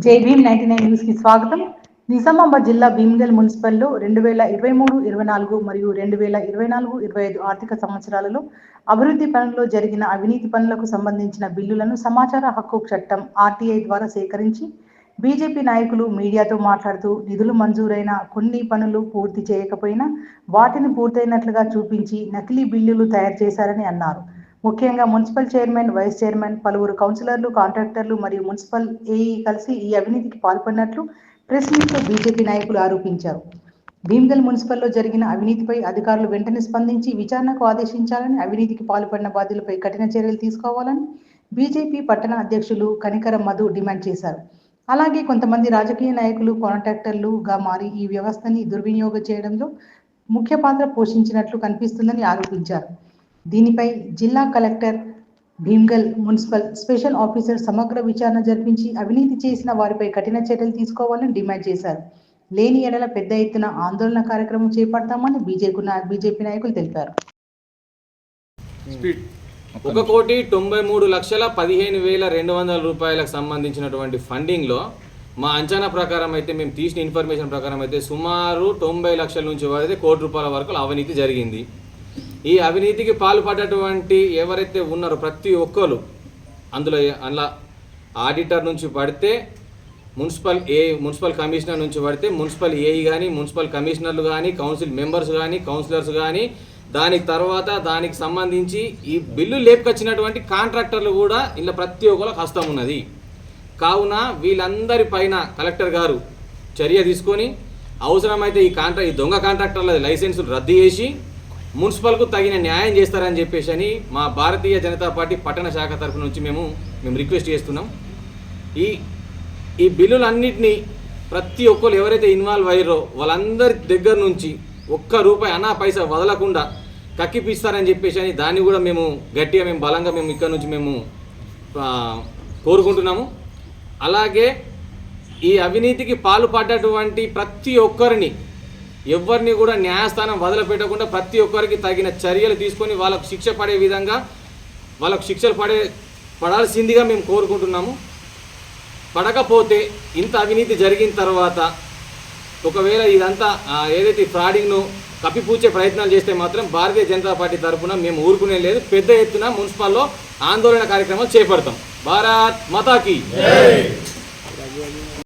జై భీమ్ 99 న్యూస్ కి స్వాగతం. నిజామాబాద్ జిల్లా భీమ్గల్ మున్సిపల్లో 2023-24 మరియు 2024-25 ఆర్థిక సంవత్సరాలలో అభివృద్ధి పనుల్లో జరిగిన అవినీతి పనులకు సంబంధించిన బిల్లులను సమాచార హక్కు చట్టం ఆర్టీఐ ద్వారా సేకరించి బీజేపీ నాయకులు మీడియాతో మాట్లాడుతూ నిధులు మంజూరైన కొన్ని పనులు పూర్తి చేయకపోయినా వాటిని పూర్తయినట్లుగా చూపించి నకిలీ బిల్లులు తయారు చేశారని అన్నారు. ముఖ్యంగా మున్సిపల్ చైర్మన్, వైస్ చైర్మన్, పలువురు కౌన్సిలర్లు, కాంట్రాక్టర్లు మరియు మున్సిపల్ ఏఈ కలిసి ఈ అవినీతికి పాల్పడినట్లు ప్రెస్ మీట్లో బీజేపీ నాయకులు ఆరోపించారు. భీమ్గల్ మున్సిపల్లో జరిగిన అవినీతిపై అధికారులు వెంటనే స్పందించి విచారణకు ఆదేశించాలని, అవినీతికి పాల్పడిన బాధ్యులపై కఠిన చర్యలు తీసుకోవాలని బీజేపీ పట్టణ అధ్యక్షులు కనికర మధు డిమాండ్ చేశారు. అలాగే కొంతమంది రాజకీయ నాయకులు కాంట్రాక్టర్లుగా మారి ఈ వ్యవస్థని దుర్వినియోగం చేయడంలో ముఖ్య పాత్ర పోషించినట్లు కనిపిస్తుందని ఆరోపించారు. దీనిపై జిల్లా collector, Bheemgal municipal special officer సమగ్ర విచారణ జరిపించి అవినీతి చేసిన వారిపై కఠిన చర్యలు తీసుకోవాలని డిమాండ్ చేశారు. లేని ఎడల పెద్ద ఎత్తున ఆందోళన కార్యక్రమం చేపడతామని బీజేపీ నాయకులు తెలిపారు. 1,93,15,200 రూపాయలకు సంబంధించినటువంటి ఫండింగ్లో మా అంచనా ప్రకారం అయితే, మేము తీసిన ఇన్ఫర్మేషన్ ప్రకారం అయితే సుమారు 90 లక్షల నుంచి వరకు ₹1,00,00,000 వరకు అవినీతి జరిగింది. ఈ అవినీతికి పాల్పడ్డటువంటి ఎవరైతే ఉన్నారో ప్రతి ఒక్కరు అందులో ఆడిటర్ నుంచి పడితే మున్సిపల్ కమిషనర్ నుంచి పడితే మున్సిపల్ ఏఈ కానీ, మున్సిపల్ కమిషనర్లు కానీ, కౌన్సిల్ మెంబర్స్ కానీ, కౌన్సిలర్స్ కానీ, దానికి తర్వాత దానికి సంబంధించి ఈ బిల్లు లేపుకొచ్చినటువంటి కాంట్రాక్టర్లు కూడా ఇలా ప్రతి ఒక్కరికి హస్తం ఉన్నది. కావున వీళ్ళందరి పైన కలెక్టర్ గారు చర్య తీసుకొని అవసరమైతే ఈ దొంగ కాంట్రాక్టర్ల లైసెన్సులు రద్దు చేసి మున్సిపల్కు తగిన న్యాయం చేస్తారని చెప్పేసి అని మా భారతీయ జనతా పార్టీ పట్టణ శాఖ తరఫు నుంచి మేము రిక్వెస్ట్ చేస్తున్నాం. ఈ బిల్లులన్నింటినీ ప్రతి ఒక్కరు ఎవరైతే ఇన్వాల్వ్ అయ్యారో వాళ్ళందరి దగ్గర నుంచి ఒక్క రూపాయి అన్నా పైసా వదలకుండా కక్కిపిస్తారని చెప్పేసి అని దాన్ని కూడా మేము గట్టిగా బలంగా ఇక్కడ నుంచి కోరుకుంటున్నాము. అలాగే ఈ అవినీతికి పాల్పడ్డటువంటి ప్రతి ఒక్కరిని ఎవరిని కూడా న్యాయస్థానం వదిలిపెట్టకుండా ప్రతి ఒక్కరికి తగిన చర్యలు తీసుకొని వాళ్ళకు శిక్ష పడే విధంగా వాళ్ళకు శిక్షలు పడాల్సిందిగా మేము కోరుకుంటున్నాము. పడకపోతే ఇంత అవినీతి జరిగిన తర్వాత ఒకవేళ ఇదంతా ఏదైతే ఫ్రాడింగ్ను కప్పిపూచే ప్రయత్నాలు చేస్తే మాత్రం భారతీయ జనతా పార్టీ తరఫున మేము ఊరుకునే లేదు. పెద్ద ఎత్తున మున్సిపల్లో ఆందోళన కార్యక్రమాలు చేపడతాం. భారత్ మాతాకి.